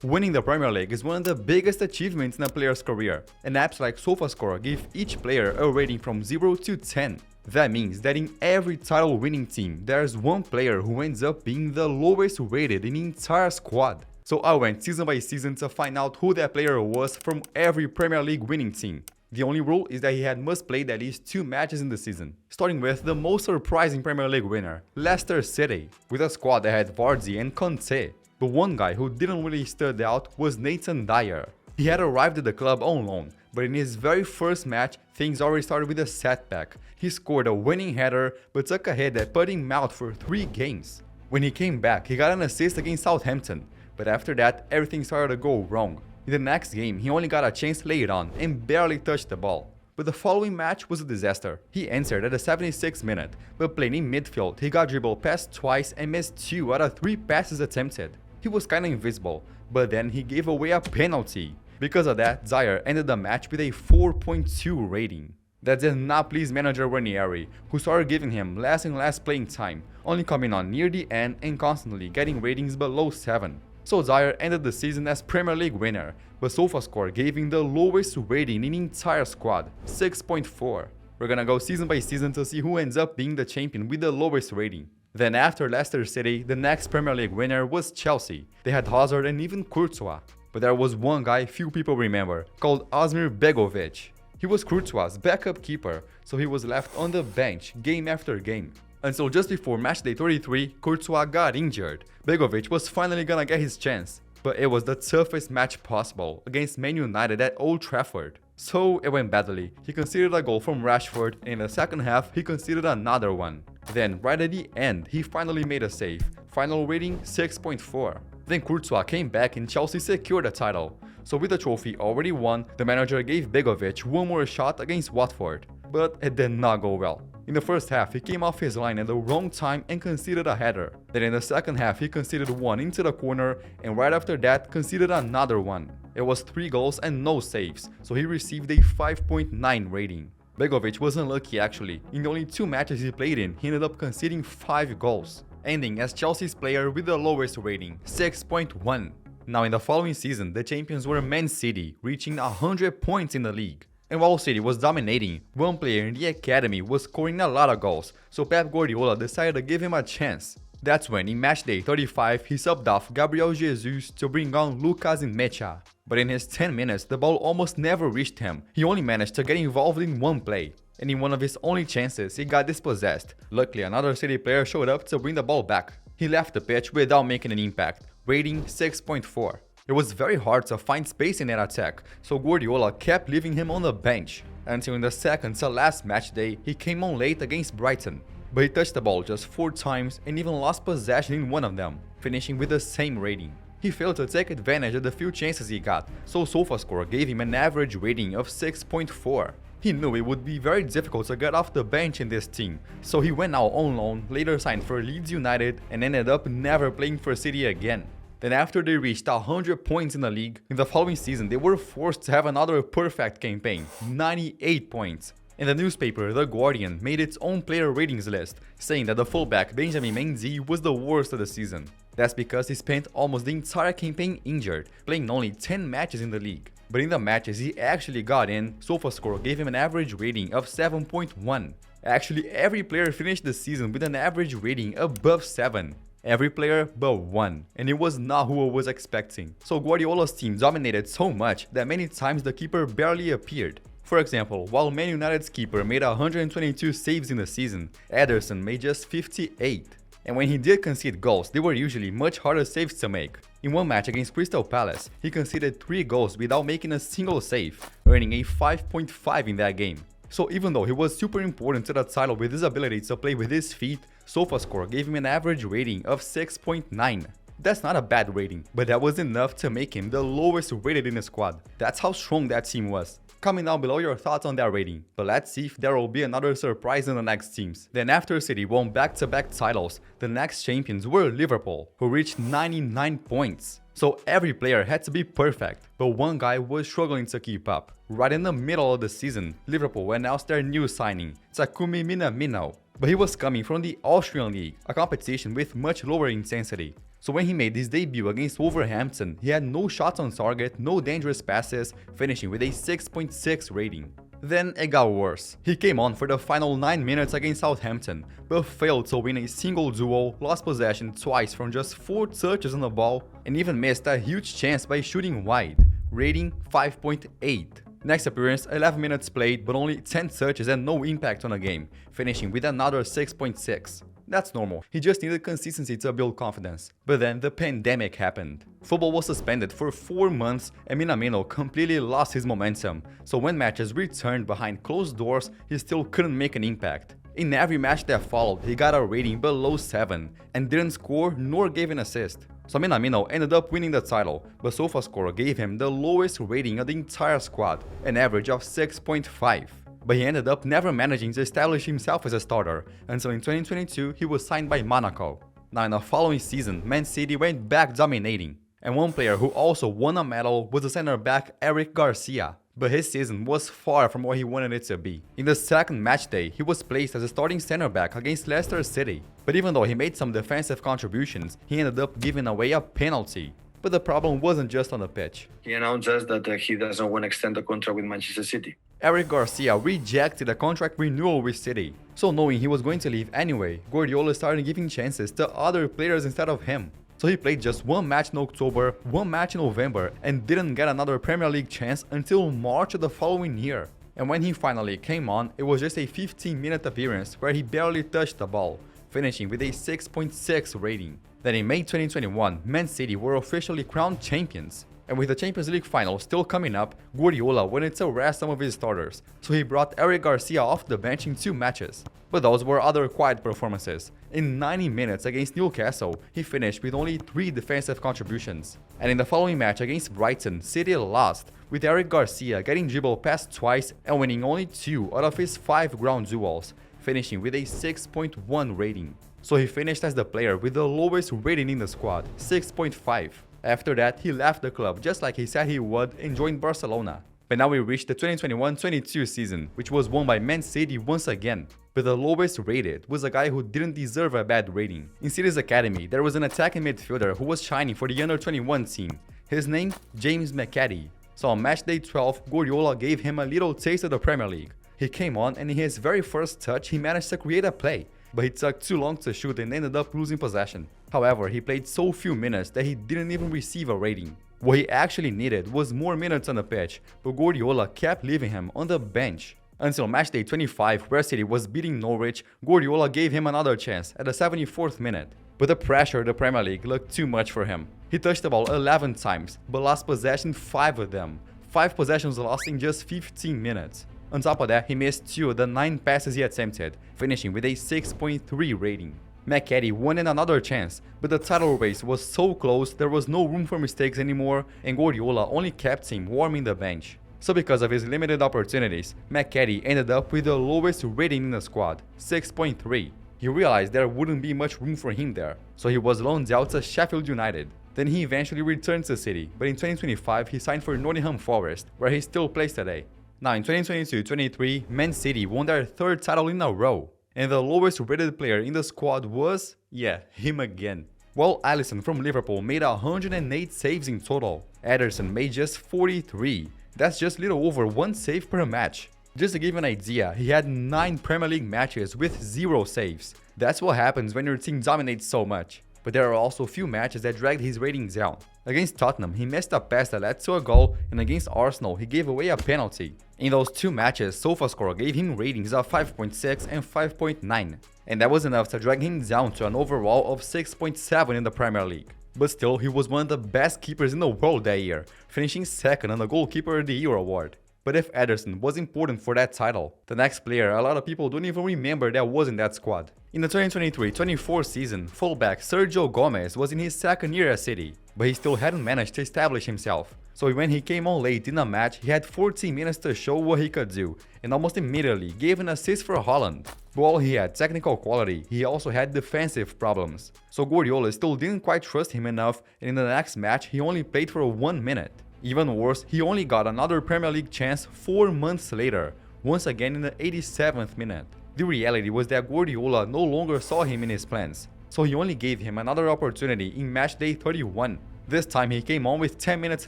Winning the Premier League is one of the biggest achievements in a player's career, and apps like SofaScore give each player a rating from 0 to 10. That means that in every title-winning team, there's one player who ends up being the lowest rated in the entire squad. So I went season by season to find out who that player was from every Premier League winning team. The only rule is that he had must played at least 2 matches in the season. Starting with the most surprising Premier League winner, Leicester City, with a squad that had Vardy and Conte. But one guy who didn't really stand out was Nathan Dyer. He had arrived at the club on loan, but in his very first match, things already started with a setback. He scored a winning header, but took a hit that put him out for 3 games. When he came back, he got an assist against Southampton, but after that, everything started to go wrong. In the next game, he only got a chance later on and barely touched the ball. But the following match was a disaster. He entered at the 76th minute, but playing in midfield, he got dribbled past twice and missed 2 out of 3 passes attempted. He was kinda invisible, but then he gave away a penalty. Because of that, Dyer ended the match with a 4.2 rating. That did not please manager Ranieri, who started giving him less and less playing time, only coming on near the end and constantly getting ratings below 7. So Dyer ended the season as Premier League winner, but SofaScore gave him the lowest rating in the entire squad, 6.4. We're gonna go season by season to see who ends up being the champion with the lowest rating. Then after Leicester City, the next Premier League winner was Chelsea. They had Hazard and even Courtois. But there was one guy few people remember, called Asmir Begovic. He was Courtois' backup keeper, so he was left on the bench game after game. Until just before matchday 33, Courtois got injured. Begovic was finally gonna get his chance, but it was the toughest match possible against Man United at Old Trafford. So it went badly. He conceded a goal from Rashford, and in the second half he conceded another one. Then right at the end he finally made a save. Final rating 6.4. Then Courtois came back and Chelsea secured the title. So with the trophy already won, the manager gave Begovic one more shot against Watford. But it did not go well. In the first half, he came off his line at the wrong time and conceded a header. Then in the second half, he conceded one into the corner, and right after that, conceded another one. It was 3 goals and no saves, so he received a 5.9 rating. Begovic was unlucky actually. In the only 2 matches he played in, he ended up conceding 5 goals, ending as Chelsea's player with the lowest rating, 6.1. Now in the following season, the champions were Man City, reaching 100 points in the league. And while City was dominating, one player in the academy was scoring a lot of goals, so Pep Guardiola decided to give him a chance. That's when in matchday 35 he subbed off Gabriel Jesus to bring on Lucas Mecha. But in his 10 minutes the ball almost never reached him. He only managed to get involved in one play, and in one of his only chances he got dispossessed. Luckily another City player showed up to bring the ball back. He left the pitch without making an impact, rating 6.4. It was very hard to find space in that attack, so Guardiola kept leaving him on the bench, until in the second to last match day he came on late against Brighton. But he touched the ball just 4 times and even lost possession in one of them, finishing with the same rating. He failed to take advantage of the few chances he got, so SofaScore gave him an average rating of 6.4. He knew it would be very difficult to get off the bench in this team, so he went out on loan, later signed for Leeds United and ended up never playing for City again. Then after they reached 100 points in the league, in the following season they were forced to have another perfect campaign, 98 points. And the newspaper The Guardian made its own player ratings list, saying that the fullback Benjamin Mendy was the worst of the season. That's because he spent almost the entire campaign injured, playing only 10 matches in the league. But in the matches he actually got in, SofaScore gave him an average rating of 7.1. Actually, every player finished the season with an average rating above 7. Every player but one, and it was not who I was expecting. So Guardiola's team dominated so much that many times the keeper barely appeared. For example, while Man United's keeper made 122 saves in the season, Ederson made just 58. And when he did concede goals, they were usually much harder saves to make. In one match against Crystal Palace, he conceded 3 goals without making a single save, earning a 5.5 in that game. So even though he was super important to the title with his ability to play with his feet, SofaScore gave him an average rating of 6.9. That's not a bad rating, but that was enough to make him the lowest rated in the squad. That's how strong that team was. Comment down below your thoughts on that rating, but let's see if there will be another surprise in the next teams. Then after City won back-to-back titles, the next champions were Liverpool, who reached 99 points. So every player had to be perfect, but one guy was struggling to keep up. Right in the middle of the season, Liverpool announced their new signing, Takumi Minamino. But he was coming from the Austrian League, a competition with much lower intensity. So when he made his debut against Wolverhampton, he had no shots on target, no dangerous passes, finishing with a 6.6 rating. Then it got worse. He came on for the final 9 minutes against Southampton, but failed to win a single duel, lost possession twice from just 4 touches on the ball, and even missed a huge chance by shooting wide, rating 5.8. Next appearance, 11 minutes played, but only 10 touches and no impact on the game, finishing with another 6.6. That's normal, he just needed consistency to build confidence. But then the pandemic happened. Football was suspended for 4 months and Minamino completely lost his momentum, so when matches returned behind closed doors, he still couldn't make an impact. In every match that followed, he got a rating below 7 and didn't score nor give an assist. So Minamino ended up winning the title, but SofaScore gave him the lowest rating of the entire squad, an average of 6.5. But he ended up never managing to establish himself as a starter, until in 2022 he was signed by Monaco. Now in the following season, Man City went back dominating, and one player who also won a medal was the center-back Eric Garcia, but his season was far from what he wanted it to be. In the second match day, he was placed as a starting center-back against Leicester City, but even though he made some defensive contributions, he ended up giving away a penalty. But the problem wasn't just on the pitch. He announced us that he doesn't want to extend the contract with Manchester City. Eric Garcia rejected a contract renewal with City, so knowing he was going to leave anyway, Guardiola started giving chances to other players instead of him. So he played just one match in October, one match in November, and didn't get another Premier League chance until March of the following year. And when he finally came on, it was just a 15-minute appearance where he barely touched the ball, finishing with a 6.6 rating. Then in May 2021, Man City were officially crowned champions. And with the Champions League final still coming up, Guardiola wanted to rest some of his starters, so he brought Eric Garcia off the bench in 2 matches. But those were other quiet performances. In 90 minutes against Newcastle, he finished with only 3 defensive contributions. And in the following match against Brighton, City lost, with Eric Garcia getting dribbled past twice and winning only 2 out of his 5 ground duels, finishing with a 6.1 rating. So he finished as the player with the lowest rating in the squad, 6.5. After that, he left the club just like he said he would and joined Barcelona. But now we reached the 2021-22 season, which was won by Man City once again. But the lowest rated was a guy who didn't deserve a bad rating. In City's academy, there was an attacking midfielder who was shining for the under-21 team. His name, James McAtee. So on match day 12, Guardiola gave him a little taste of the Premier League. He came on and in his very first touch, he managed to create a play, but he took too long to shoot and ended up losing possession. However, he played so few minutes that he didn't even receive a rating. What he actually needed was more minutes on the pitch, but Guardiola kept leaving him on the bench. Until matchday 25, where City was beating Norwich, Guardiola gave him another chance at the 74th minute. But the pressure of the Premier League looked too much for him. He touched the ball 11 times, but lost possession 5 of them. 5 possessions lost in just 15 minutes. On top of that, he missed 2 of the 9 passes he attempted, finishing with a 6.3 rating. McAtee wanted another chance, but the title race was so close there was no room for mistakes anymore, and Guardiola only kept him warming the bench. So because of his limited opportunities, McAtee ended up with the lowest rating in the squad, 6.3. He realized there wouldn't be much room for him there, so he was loaned out to Sheffield United. Then he eventually returned to City, but in 2025 he signed for Nottingham Forest, where he still plays today. Now in 2022-23, Man City won their 3rd title in a row, and the lowest rated player in the squad was, yeah, him again. While Alisson from Liverpool made 108 saves in total, Ederson made just 43. That's just little over 1 save per match. Just to give you an idea, he had 9 Premier League matches with 0 saves. That's what happens when your team dominates so much. But there are also a few matches that dragged his rating down. Against Tottenham, he missed a pass that led to a goal, and against Arsenal, he gave away a penalty. In those 2 matches, SofaScore gave him ratings of 5.6 and 5.9, and that was enough to drag him down to an overall of 6.7 in the Premier League. But still, he was one of the best keepers in the world that year, finishing 2nd on the Goalkeeper of the Year award. But if Ederson was important for that title, the next player a lot of people don't even remember that was in that squad. In the 2023-24 season, fullback Sergio Gomez was in his 2nd year at City, but he still hadn't managed to establish himself. So when he came on late in a match, he had 14 minutes to show what he could do, and almost immediately gave an assist for Haaland. But while he had technical quality, he also had defensive problems. So Guardiola still didn't quite trust him enough, and in the next match he only played for 1 minute. Even worse, he only got another Premier League chance 4 months later, once again in the 87th minute. The reality was that Guardiola no longer saw him in his plans. so he only gave him another opportunity in match day 31. This time he came on with 10 minutes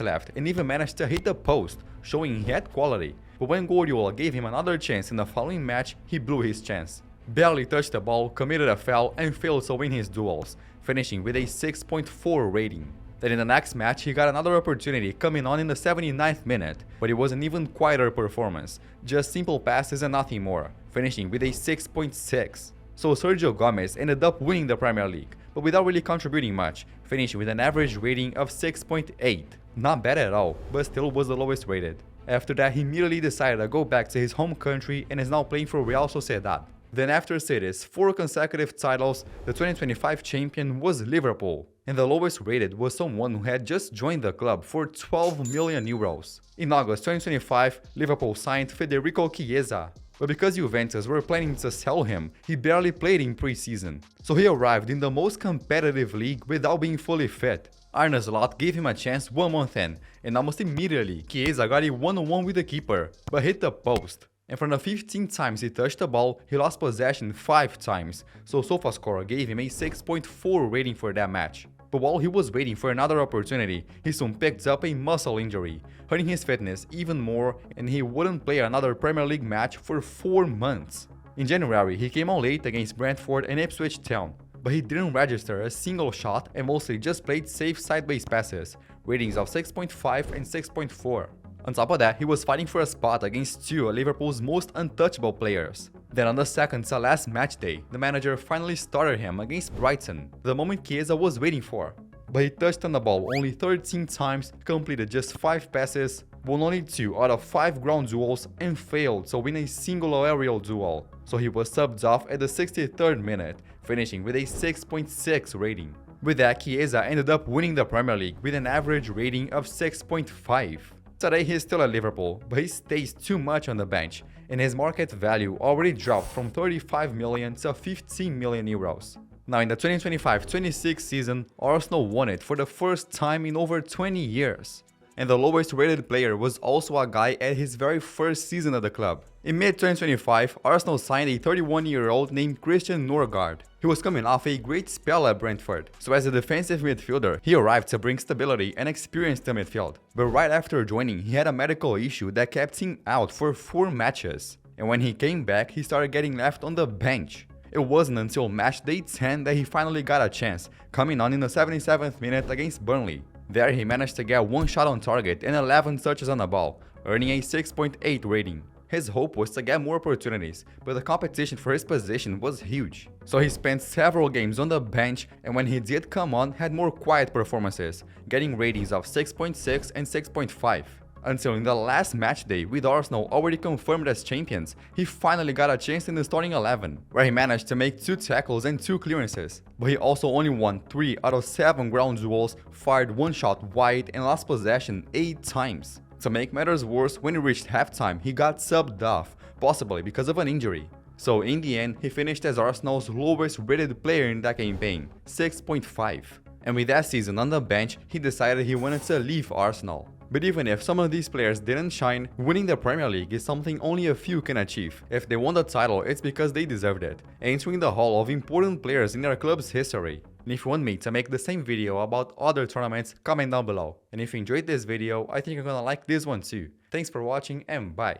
left and even managed to hit the post, showing he had quality. But when Guardiola gave him another chance in the following match, he blew his chance. Barely touched the ball, committed a foul and failed to win his duels, finishing with a 6.4 rating. Then in the next match, he got another opportunity coming on in the 79th minute, but it was an even quieter performance, just simple passes and nothing more, finishing with a 6.6. So Sergio Gomez ended up winning the Premier League, but without really contributing much, finishing with an average rating of 6.8. Not bad at all, but still was the lowest rated. After that, he immediately decided to go back to his home country and is now playing for Real Sociedad. Then after City's 4 consecutive titles, the 2025 champion was Liverpool, and the lowest rated was someone who had just joined the club for 12 million euros. In August 2025, Liverpool signed Federico Chiesa, but because Juventus were planning to sell him, he barely played in pre-season, so he arrived in the most competitive league without being fully fit. Arne Slot gave him a chance 1 month in, and almost immediately Chiesa got a 1-on-1 with the keeper, but hit the post. And from the 15 times he touched the ball, he lost possession 5 times, so SofaScore gave him a 6.4 rating for that match. But while he was waiting for another opportunity, he soon picked up a muscle injury, hurting his fitness even more, and he wouldn't play another Premier League match for 4 months. In January, he came on late against Brentford and Ipswich Town, but he didn't register a single shot and mostly just played safe sideways passes, ratings of 6.5 and 6.4. On top of that, he was fighting for a spot against 2 of Liverpool's most untouchable players. Then on the second to last match day, the manager finally started him against Brighton, the moment Chiesa was waiting for. But he touched on the ball only 13 times, completed just 5 passes, won only 2 out of 5 ground duels, and failed to win a single aerial duel. So he was subbed off at the 63rd minute, finishing with a 6.6 rating. With that, Chiesa ended up winning the Premier League with an average rating of 6.5. Today he is still at Liverpool, but he stays too much on the bench, and his market value already dropped from 35 million to 15 million euros. Now in the 2025-26 season, Arsenal won it for the first time in over 20 years. And the lowest rated player was also a guy at his very first season at the club. In mid-2025, Arsenal signed a 31-year-old named Christian Norgard. He was coming off a great spell at Brentford, so as a defensive midfielder, he arrived to bring stability and experience to midfield. But right after joining, he had a medical issue that kept him out for 4 matches. And when he came back, he started getting left on the bench. It wasn't until match day 10 that he finally got a chance, coming on in the 77th minute against Burnley. There he managed to get 1 shot on target and 11 touches on the ball, earning a 6.8 rating. His hope was to get more opportunities, but the competition for his position was huge. So he spent several games on the bench, and when he did come on, had more quiet performances, getting ratings of 6.6 and 6.5. Until in the last match day, with Arsenal already confirmed as champions, he finally got a chance in the starting 11, where he managed to make 2 tackles and 2 clearances. But he also only won 3 out of 7 ground duels, fired 1 shot wide, and lost possession 8 times. To make matters worse, when he reached halftime, he got subbed off, possibly because of an injury. So in the end, he finished as Arsenal's lowest rated player in that campaign, 6.5. And with that season on the bench, he decided he wanted to leave Arsenal. But even if some of these players didn't shine, winning the Premier League is something only a few can achieve. If they won the title, it's because they deserved it, entering the hall of important players in their club's history. And if you want me to make the same video about other tournaments, comment down below. And if you enjoyed this video, I think you're gonna like this one too. Thanks for watching and bye.